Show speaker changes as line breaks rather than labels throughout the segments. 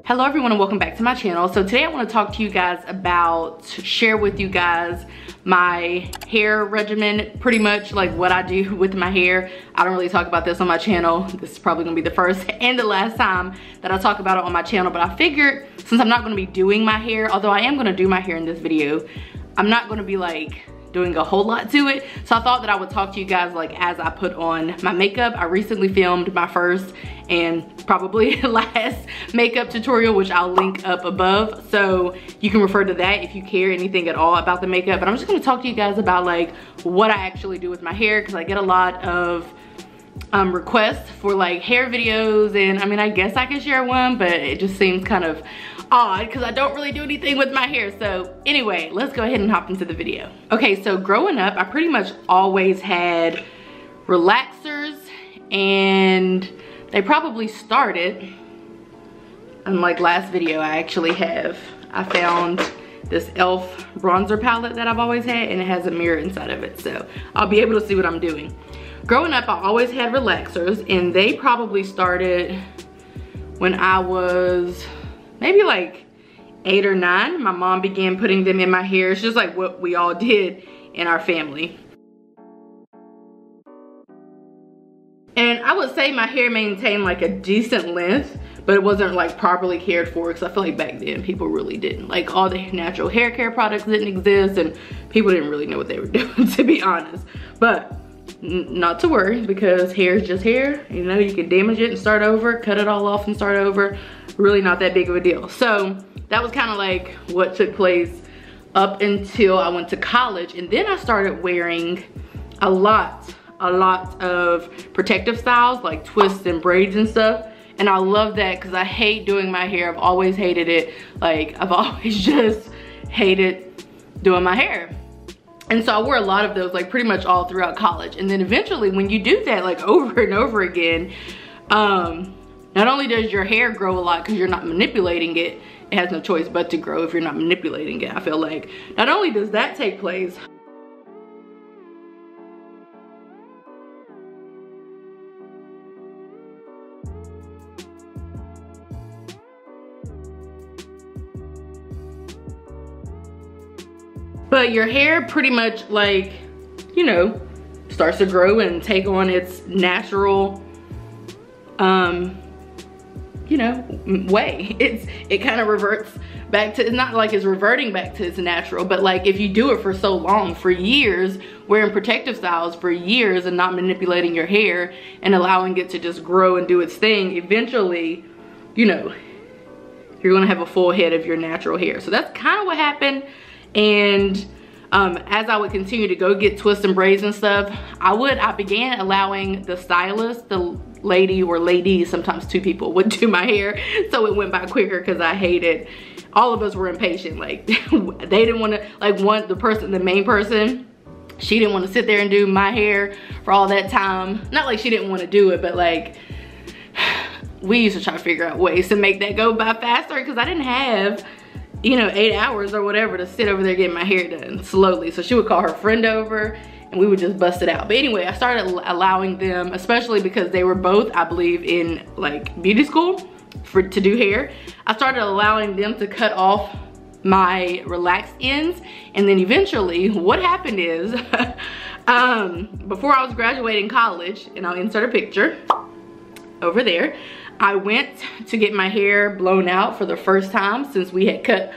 Hello everyone and welcome back to my channel. So today I want to talk to you guys about, share with you guys my hair regimen, pretty much like what I do with my hair. I don't really talk about this on my channel. This is probably gonna be the first and the last time that I talk about it on my channel, but I figured since I'm not gonna be doing my hair, although I am gonna do my hair in this video, I'm not gonna be like doing a whole lot to it. So I thought that I would talk to you guys like as I put on my makeup. I recently filmed my first and probably last makeup tutorial, which I'll link up above. So you can refer to that if you care anything at all about the makeup. But I'm just gonna talk to you guys about like what I actually do with my hair, because I get a lot of requests for like hair videos, and I mean, I guess I can share one, but it just seems kind of odd because I don't really do anything with my hair. So anyway, let's go ahead and hop into the video. Okay, so growing up, I pretty much always had relaxers, and they probably started, unlike last video, I found this e.l.f. bronzer palette that I've always had, and it has a mirror inside of it, so I'll be able to see what I'm doing. Growing up, I always had relaxers, and they probably started when I was maybe like 8 or 9. My mom began putting them in my hair. It's just like what we all did in our family. And I would say my hair maintained like a decent length, but it wasn't like properly cared for, because I feel like back then people really didn't. Like all the natural hair care products didn't exist, and people didn't really know what they were doing, to be honest. But not to worry, because hair is just hair. You know, you can damage it and start over, cut it all off and start over. Really not that big of a deal. So that was kind of like what took place up until I went to college. And then I started wearing a lot of protective styles, like twists and braids and stuff. And I love that because I hate doing my hair. I've always hated it. Like, I've always just hated doing my hair. And so I wore a lot of those, like pretty much all throughout college. And then eventually when you do that like over and over again, not only does your hair grow a lot because you're not manipulating it, it has no choice but to grow if you're not manipulating it. I feel like not only does that take place, but your hair pretty much like, you know, starts to grow and take on its natural, you know, way. It kind of reverts back to, it's not like it's reverting back to its natural, but like if you do it for so long, for years, wearing protective styles for years and not manipulating your hair and allowing it to just grow and do its thing, eventually, you know, you're gonna have a full head of your natural hair. So that's kind of what happened. And as I would continue to go get twists and braids and stuff, I began allowing the stylist, the lady or ladies, sometimes two people would do my hair, so it went by quicker because I hated, all of us were impatient. Like they didn't want to, like the main person, she didn't want to sit there and do my hair for all that time. Not like she didn't want to do it, but like we used to try to figure out ways to make that go by faster, because I didn't have, you know, 8 hours or whatever to sit over there getting my hair done slowly. So she would call her friend over and we would just bust it out. But anyway, I started allowing them, especially because they were both, I believe, in like beauty school to do hair. I started allowing them to cut off my relaxed ends. And then eventually what happened is, before I was graduating college, and I'll insert a picture over there, I went to get my hair blown out for the first time since we had cut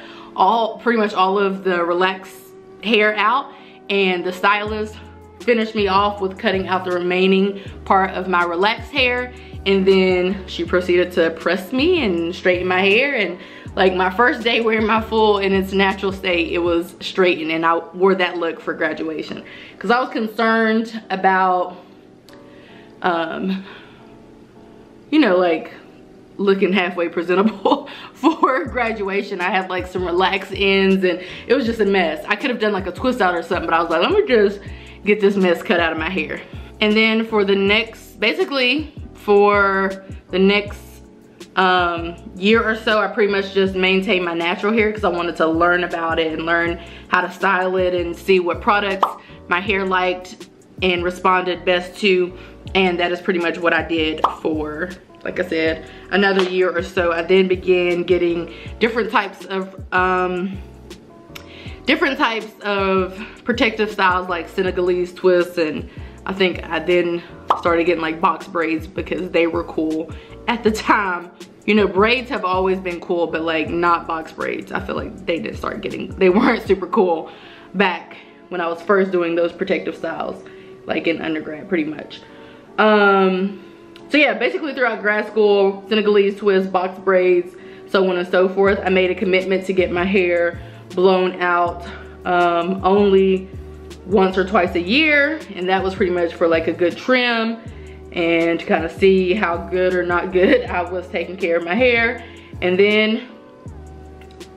pretty much all of the relaxed hair out, and the stylist finished me off with cutting out the remaining part of my relaxed hair, and then she proceeded to press me and straighten my hair. And like my first day wearing my full in its natural state, it was straightened, and I wore that look for graduation because I was concerned about you know, like looking halfway presentable for graduation. I had like some relaxed ends and it was just a mess. I could have done like a twist out or something, but I was like, let me just get this mess cut out of my hair. And then for the next, basically for the next year or so, I pretty much just maintained my natural hair because I wanted to learn about it and learn how to style it and see what products my hair liked and responded best to. And that is pretty much what I did for like I said, another year or so, I then began getting different types of protective styles like Senegalese twists, and I think I then started getting like box braids because they were cool at the time. You know, braids have always been cool, but like not box braids. I feel like they weren't super cool back when I was first doing those protective styles, like in undergrad pretty much. So yeah, basically throughout grad school, Senegalese twists, box braids, so on and so forth. I made a commitment to get my hair blown out only once or twice a year, and that was pretty much for like a good trim and to kind of see how good or not good I was taking care of my hair. And then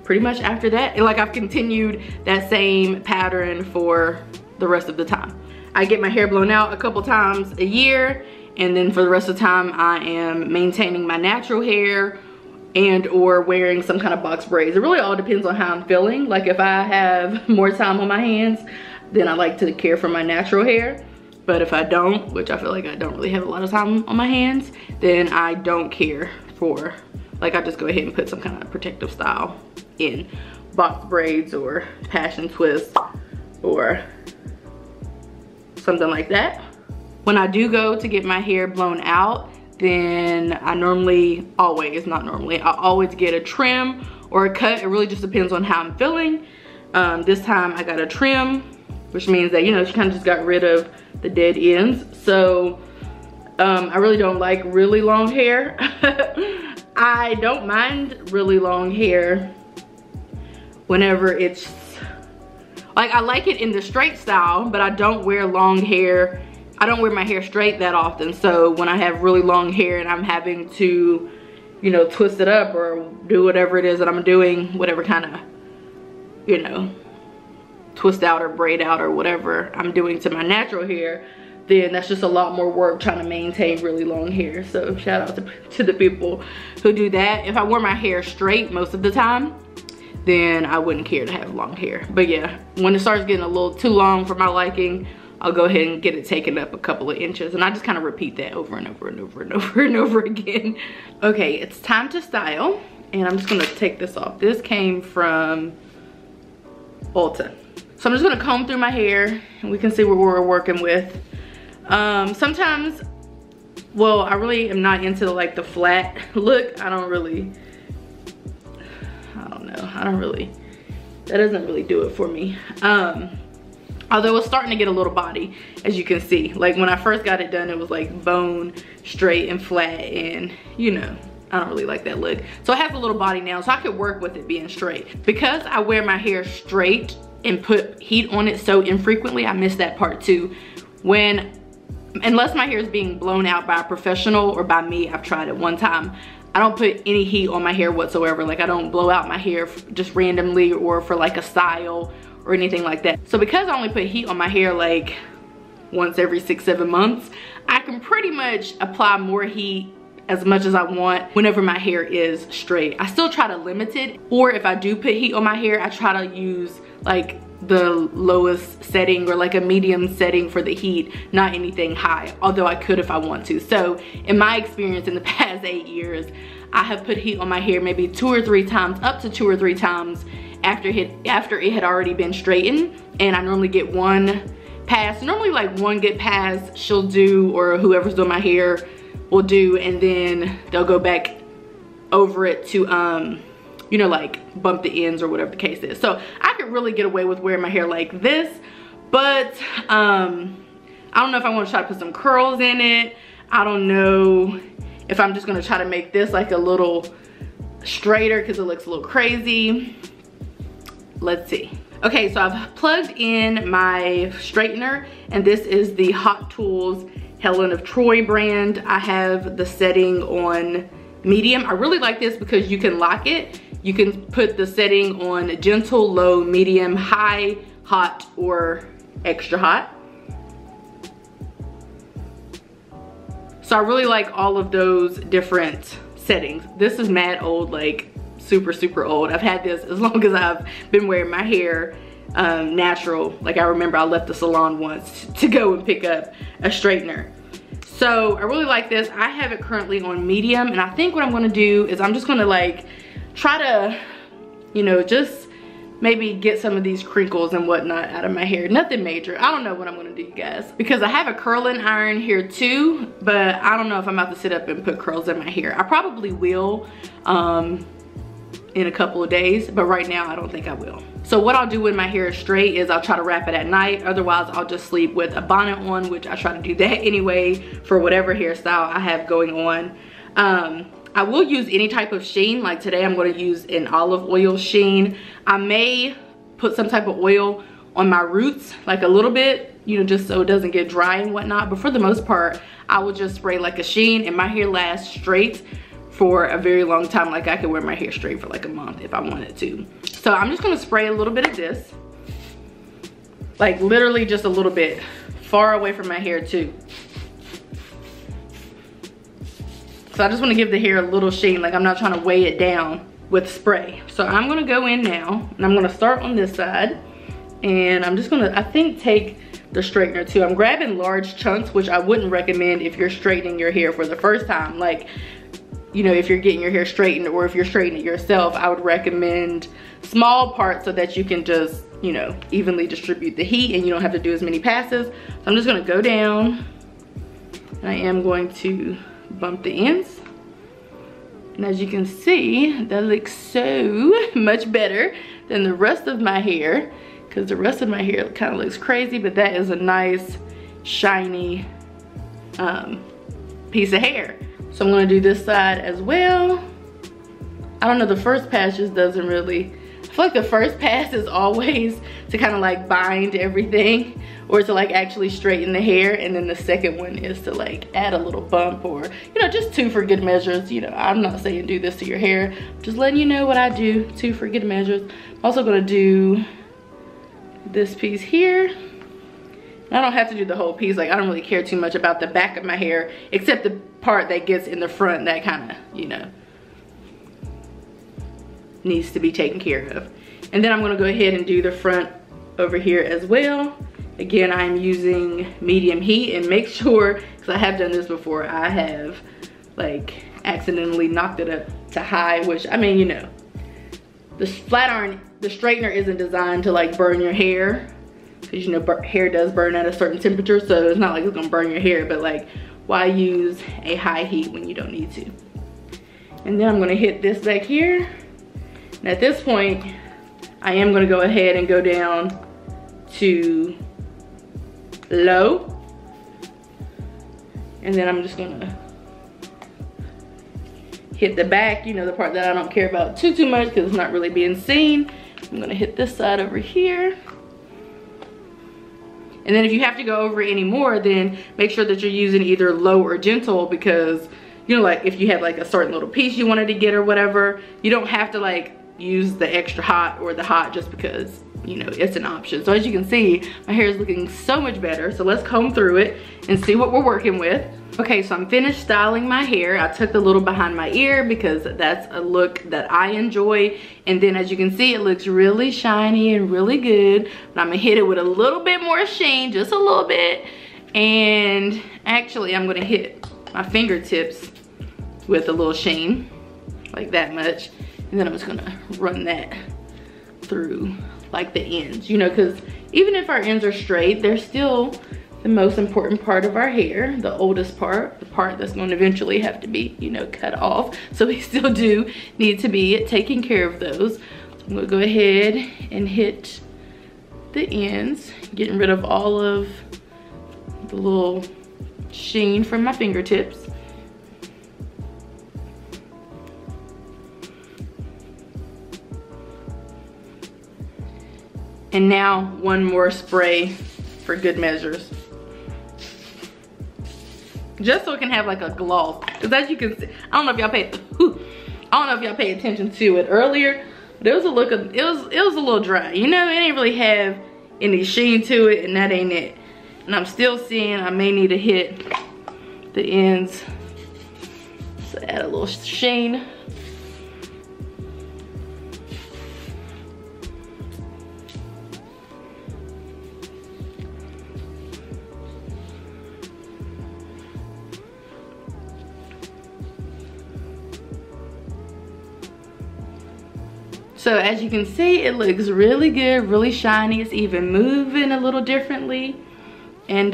pretty much after that, like I've continued that same pattern for the rest of the time. I get my hair blown out a couple times a year, and then for the rest of the time I am maintaining my natural hair and or wearing some kind of box braids. It really all depends on how I'm feeling. Like if I have more time on my hands, then I like to care for my natural hair. But if I don't, which I feel like I don't really have a lot of time on my hands, then I don't care for, like I just go ahead and put some kind of protective style in, box braids or passion twists or something like that. When I do go to get my hair blown out, then I always get a trim or a cut. It really just depends on how I'm feeling. This time I got a trim, which means that, you know, she kind of just got rid of the dead ends. So I really don't like really long hair. I don't mind really long hair whenever it's, like I like it in the straight style, but I don't wear long hair. I don't wear my hair straight that often. So when I have really long hair and I'm having to, you know, twist it up or do whatever it is that I'm doing, whatever kind of, you know, twist out or braid out or whatever I'm doing to my natural hair, then that's just a lot more work trying to maintain really long hair. So shout out to the people who do that. If I wore my hair straight most of the time, then I wouldn't care to have long hair. But yeah, when it starts getting a little too long for my liking, I'll go ahead and get it taken up a couple of inches, and I just kind of repeat that over and over and over and over and over again. Okay, it's time to style, and I'm just gonna take this off. This came from Ulta. So I'm just gonna comb through my hair and we can see what we're working with. Sometimes, well, I really am not into like the flat look. I don't know, that doesn't really do it for me. Although it's starting to get a little body, as you can see. Like when I first got it done, it was like bone straight and flat, and you know, I don't really like that look. So it has a little body now, so I could work with it being straight. Because I wear my hair straight and put heat on it so infrequently, I miss that part too. Unless my hair is being blown out by a professional or by me, I've tried it one time, I don't put any heat on my hair whatsoever. Like I don't blow out my hair just randomly or for like a style or anything like that. So because I only put heat on my hair like once every 6-7 months, I can pretty much apply more heat as much as I want whenever my hair is straight. I still try to limit it, or if I do put heat on my hair, I try to use like the lowest setting or like a medium setting for the heat, not anything high, although I could if I want to. So in my experience in the past 8 years, I have put heat on my hair maybe 2 or 3 times, up to 2 or 3 times after it had already been straightened, and I normally get one pass. Normally like one good pass she'll do, or whoever's doing my hair will do, and then they'll go back over it to you know, like bump the ends or whatever the case is. So I could really get away with wearing my hair like this, but I don't know if I want to try to put some curls in it. I don't know if I'm just gonna try to make this like a little straighter because it looks a little crazy. Let's see. Okay, so I've plugged in my straightener, and this is the Hot Tools Helen of Troy brand. I have the setting on medium. I really like this because you can lock it. You can put the setting on gentle, low, medium, high, hot, or extra hot. So I really like all of those different settings. This is mad old, like super old. I've had this as long as I've been wearing my hair natural. Like I remember I left the salon once to go and pick up a straightener. So I really like this. I have it currently on medium, and I think what I'm gonna do is I'm just gonna like try to, you know, just maybe get some of these crinkles and whatnot out of my hair. Nothing major. I don't know what I'm gonna do, you guys, because I have a curling iron here too, but I don't know if I'm about to sit up and put curls in my hair. I probably will in a couple of days, but right now I don't think I will. So what I'll do when my hair is straight is I'll try to wrap it at night. Otherwise, I'll just sleep with a bonnet on, which I try to do that anyway for whatever hairstyle I have going on. I will use any type of sheen. Like today, I'm going to use an olive oil sheen. I may put some type of oil on my roots, like a little bit, you know, just so it doesn't get dry and whatnot. But for the most part, I will just spray like a sheen, and my hair lasts straight for a very long time. Like I could wear my hair straight for like a month if I wanted to. So I'm just gonna spray a little bit of this, like literally just a little bit, far away from my hair too. So I just wanna give the hair a little sheen, like I'm not trying to weigh it down with spray. So I'm gonna go in now, and I'm gonna start on this side, and I'm just gonna, I think, take the straightener too. I'm grabbing large chunks, which I wouldn't recommend if you're straightening your hair for the first time. Like, you know, if you're getting your hair straightened or if you're straightening it yourself, I would recommend small parts so that you can just, you know, evenly distribute the heat and you don't have to do as many passes. So I'm just gonna go down, and I am going to bump the ends. And as you can see, that looks so much better than the rest of my hair, because the rest of my hair kind of looks crazy, but that is a nice, shiny piece of hair. So I'm gonna do this side as well. I don't know, the first pass just doesn't really, I feel like the first pass is always to kind of like bind everything or to like actually straighten the hair, and then the second one is to like add a little bump, or, you know, just two for good measures. You know, I'm not saying do this to your hair, I'm just letting you know what I do, two for good measures. I'm also gonna do this piece here. I don't have to do the whole piece. Like, I don't really care too much about the back of my hair, except the part that gets in the front that kind of, you know, needs to be taken care of. And then I'm gonna go ahead and do the front over here as well. Again, I'm using medium heat, and make sure, because I have done this before, I have like accidentally knocked it up to high, which, I mean, you know, the flat iron, the straightener isn't designed to like burn your hair, because, you know, hair does burn at a certain temperature, so it's not like it's gonna burn your hair, but like, why use a high heat when you don't need to? And then I'm gonna hit this back here. And at this point, I am gonna go ahead and go down to low. And then I'm just gonna hit the back, you know, the part that I don't care about too much because it's not really being seen. I'm gonna hit this side over here. And then if you have to go over it any more, then make sure that you're using either low or gentle, because, you know, like if you have like a certain little piece you wanted to get or whatever, you don't have to like use the extra hot or the hot just because, you know, it's an option. So as you can see, my hair is looking so much better. So let's comb through it and see what we're working with. Okay, so I'm finished styling my hair. I took the little behind my ear because that's a look that I enjoy. And then as you can see, it looks really shiny and really good. But I'm gonna hit it with a little bit more sheen, just a little bit. And actually, I'm gonna hit my fingertips with a little sheen, like that much. And then I'm just gonna run that through like the ends, you know, because even if our ends are straight, they're still the most important part of our hair, the oldest part, the part that's going to eventually have to be, you know, cut off. So we still do need to be taking care of those. So I'm gonna go ahead and hit the ends, getting rid of all of the little sheen from my fingertips. And now one more spray for good measures, just so it can have like a gloss. Because as you can see, I don't know if y'all paid attention to it earlier, but it was a little dry. You know, it didn't really have any sheen to it, and that ain't it. And I'm still seeing I may need to hit the ends, so add a little sheen. So as you can see, it looks really good, really shiny. It's even moving a little differently. And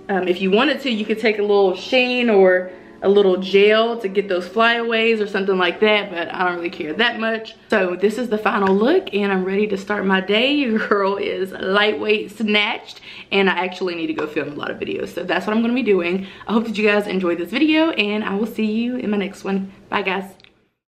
if you wanted to, you could take a little sheen or a little gel to get those flyaways or something like that, but I don't really care that much. So this is the final look, and I'm ready to start my day. Your girl is lightweight snatched, and I actually need to go film a lot of videos, so that's what I'm gonna be doing. I hope that you guys enjoyed this video, and I will see you in my next one. Bye guys.